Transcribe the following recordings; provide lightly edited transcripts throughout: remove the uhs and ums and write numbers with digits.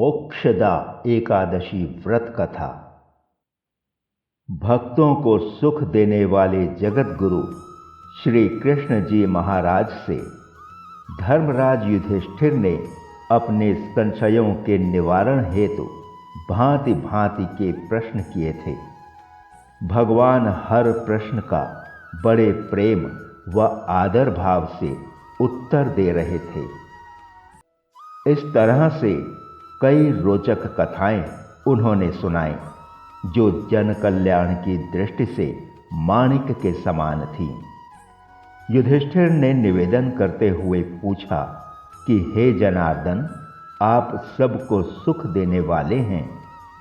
मोक्षदा एकादशी व्रत कथा। भक्तों को सुख देने वाले जगत गुरु श्री कृष्ण जी महाराज से धर्मराज युधिष्ठिर ने अपने संशयों के निवारण हेतु भांति भांति के प्रश्न किए थे। भगवान हर प्रश्न का बड़े प्रेम व आदर भाव से उत्तर दे रहे थे। इस तरह से कई रोचक कथाएं उन्होंने सुनाई जो जन कल्याण की दृष्टि से माणिक के समान थी। युधिष्ठिर ने निवेदन करते हुए पूछा कि हे जनार्दन, आप सबको सुख देने वाले हैं,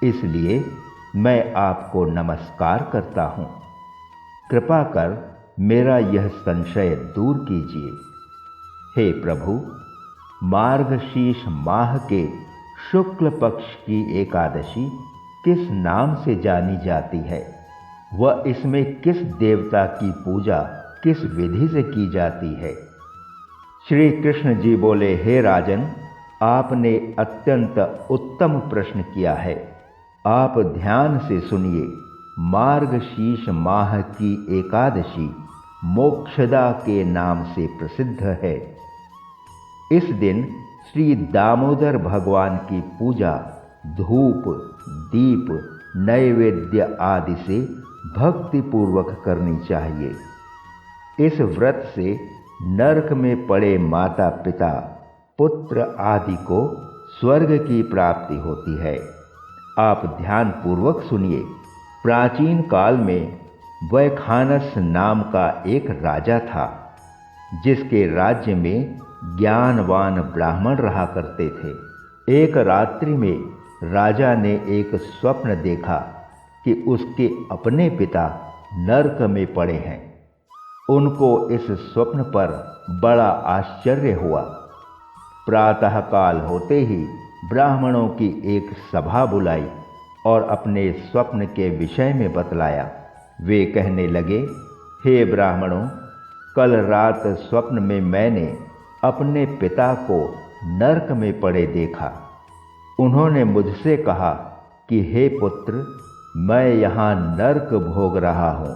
इसलिए मैं आपको नमस्कार करता हूं। कृपा कर मेरा यह संशय दूर कीजिए। हे प्रभु, मार्गशीर्ष माह के शुक्ल पक्ष की एकादशी किस नाम से जानी जाती है? वह इसमें किस देवता की पूजा किस विधि से की जाती है? श्री कृष्ण जी बोले, हे राजन, आपने अत्यंत उत्तम प्रश्न किया है। आप ध्यान से सुनिए। मार्गशीर्ष माह की एकादशी मोक्षदा के नाम से प्रसिद्ध है। इस दिन श्री दामोदर भगवान की पूजा धूप, दीप, नैवेद्य आदि से भक्ति पूर्वक करनी चाहिए। इस व्रत से नरक में पड़े माता पिता, पुत्र आदि को स्वर्ग की प्राप्ति होती है। आप ध्यान पूर्वक सुनिए। प्राचीन काल में वैखानस नाम का एक राजा था, जिसके राज्य में ज्ञानवान ब्राह्मण रहा करते थे। एक रात्रि में राजा ने एक स्वप्न देखा कि उसके अपने पिता नरक में पड़े हैं। उनको इस स्वप्न पर बड़ा आश्चर्य हुआ। प्रातःकाल होते ही ब्राह्मणों की एक सभा बुलाई और अपने स्वप्न के विषय में बतलाया। वे कहने लगे, हे ब्राह्मणों, कल रात स्वप्न में मैंने अपने पिता को नरक में पड़े देखा। उन्होंने मुझसे कहा कि हे पुत्र, मैं यहाँ नरक भोग रहा हूँ,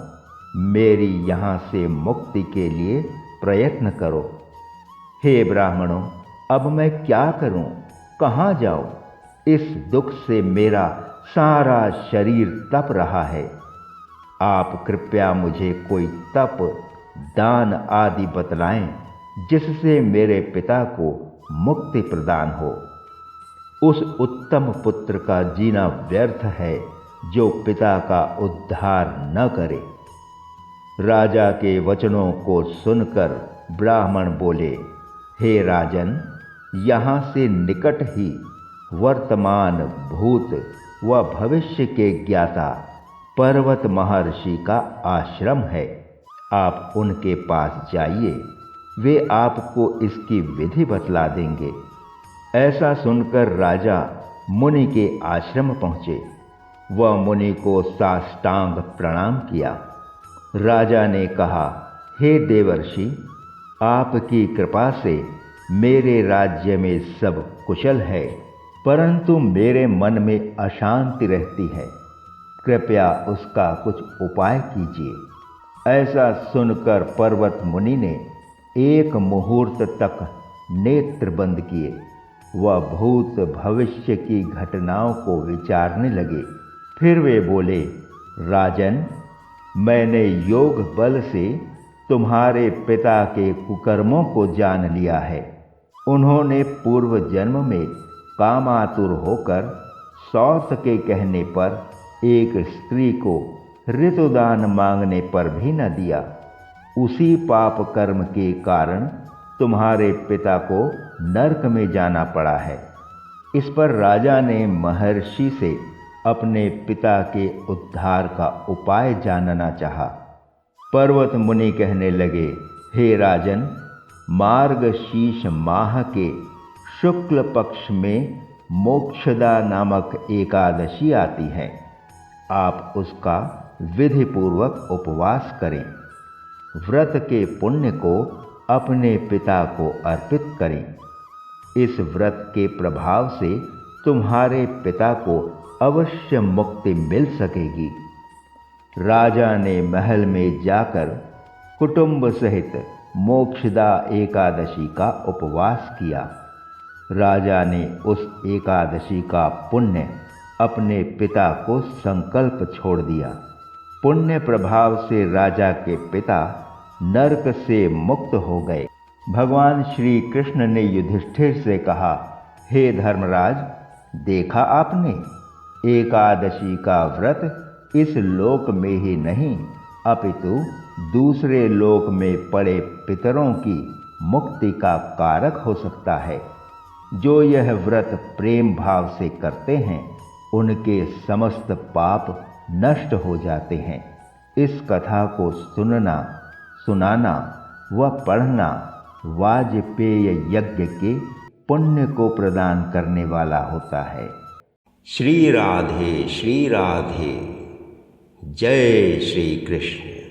मेरी यहाँ से मुक्ति के लिए प्रयत्न करो। हे ब्राह्मणों, अब मैं क्या करूँ, कहाँ जाऊँ? इस दुख से मेरा सारा शरीर तप रहा है। आप कृपया मुझे कोई तप, दान आदि बतलाएं, जिससे मेरे पिता को मुक्ति प्रदान हो। उस उत्तम पुत्र का जीना व्यर्थ है जो पिता का उद्धार न करे। राजा के वचनों को सुनकर ब्राह्मण बोले, हे राजन, यहाँ से निकट ही वर्तमान, भूत व भविष्य के ज्ञाता पर्वत महर्षि का आश्रम है। आप उनके पास जाइए, वे आपको इसकी विधि बतला देंगे। ऐसा सुनकर राजा मुनि के आश्रम पहुँचे। वह मुनि को साष्टांग प्रणाम किया। राजा ने कहा, हे देवर्षि, आपकी कृपा से मेरे राज्य में सब कुशल है, परंतु मेरे मन में अशांति रहती है। कृपया उसका कुछ उपाय कीजिए। ऐसा सुनकर पर्वत मुनि ने एक मुहूर्त तक नेत्र बंद किए। वह भूत भविष्य की घटनाओं को विचारने लगे। फिर वे बोले, राजन, मैंने योग बल से तुम्हारे पिता के कुकर्मों को जान लिया है। उन्होंने पूर्व जन्म में कामातुर होकर सौत के कहने पर एक स्त्री को ऋतुदान मांगने पर भी न दिया। उसी पाप कर्म के कारण तुम्हारे पिता को नरक में जाना पड़ा है। इस पर राजा ने महर्षि से अपने पिता के उद्धार का उपाय जानना चाहा। पर्वत मुनि कहने लगे, हे राजन, मार्गशीर्ष माह के शुक्ल पक्ष में मोक्षदा नामक एकादशी आती है। आप उसका विधि पूर्वक उपवास करें। व्रत के पुण्य को अपने पिता को अर्पित करें। इस व्रत के प्रभाव से तुम्हारे पिता को अवश्य मुक्ति मिल सकेगी। राजा ने महल में जाकर कुटुंब सहित मोक्षदा एकादशी का उपवास किया। राजा ने उस एकादशी का पुण्य अपने पिता को संकल्प छोड़ दिया। पुण्य प्रभाव से राजा के पिता नरक से मुक्त हो गए। भगवान श्री कृष्ण ने युधिष्ठिर से कहा, हे धर्मराज, देखा आपने, एकादशी का व्रत इस लोक में ही नहीं अपितु दूसरे लोक में पड़े पितरों की मुक्ति का कारक हो सकता है। जो यह व्रत प्रेम भाव से करते हैं उनके समस्त पाप नष्ट हो जाते हैं। इस कथा को सुनना, सुनाना व पढ़ना वाजपेय यज्ञ के पुण्य को प्रदान करने वाला होता है। श्री राधे, जय श्री कृष्ण।